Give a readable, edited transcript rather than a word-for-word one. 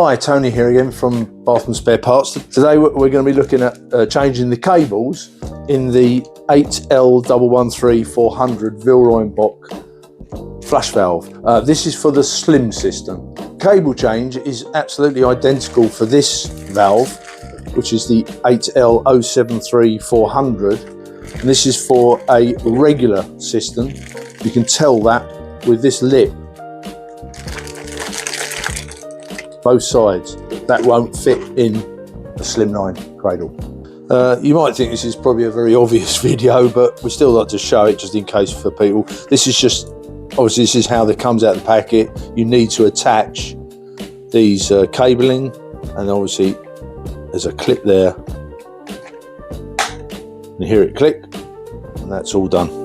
Hi, Tony here again from Bathroom Spare Parts. Today we're going to be looking at changing the cables in the 8L11.34.00 Villeroy Boch flush valve. This is for the slim system. Cable change is absolutely identical for this valve, which is the 8L073400, and this is for a regular system. You can tell that with this lip. Both sides, that won't fit in a slimline cradle. You might think this is probably a very obvious video, but we still like to show it just in case for people. This is just, obviously this is how it comes out of the packet. You need to attach these cabling, and obviously there's a clip there. You hear it click, and that's all done.